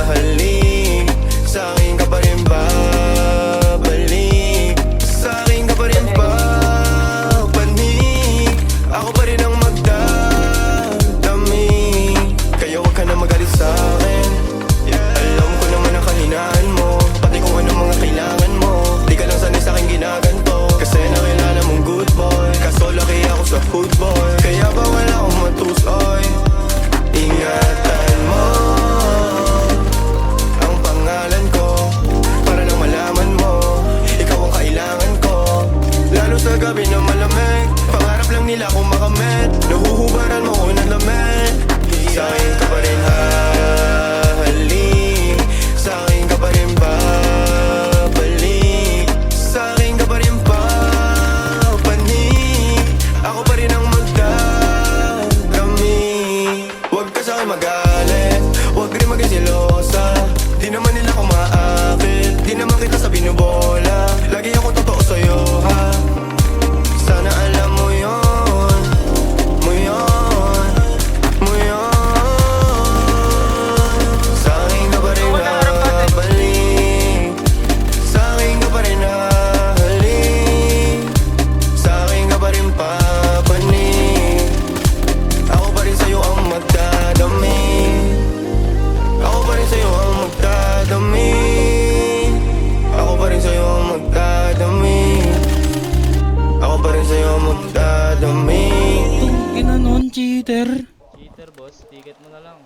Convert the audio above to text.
hahalik, sa akin ka pa rin babalik, sa akin ka pa rin papanik, ako pa rin ang magdadami. Kaya huwag ka na magalit sa akin, alam ko naman ang kahinaan mo, pati kung anong mga kailangan mo. Di ka lang sanay sa akin ginaganto, kasi nakilala mong good boy, kaso laki ako sa hood boy. Kaya bawal akong matusoy, ingatan mo ang pangalan ko, para lang malaman mo, ikaw ang kailangan ko. Lalo sa gabi na malamig, pangarap lang nila kung makamit, nahuhubaran mo ko ng lamig. Sa akin ka pa rin hahalik, sa akin ka pa rin babalik, sa akin ka pa rin papanik, ako pa rin ang magdadami. Huwag ka sa'kin magalit, huwag rin maging selosa, di naman nila kumaakit, di naman kita sa binubola, lagi ako totoo sa'yo ha. Sana alam mo yun, mo yun, mo yun. Sa akin ka pa rin babalik, sa akin ka pa rin hahalik, sa akin ka pa rin papanik, ako pa rin sa'yo ang magdadami, ako pa rin sa'yo ang magdadami, ako pa rin sa'yo ang magdadami, ako pa rin sa'yo ang magdadami. Ina nun, cheater. Cheater boss, ticket mo na lang.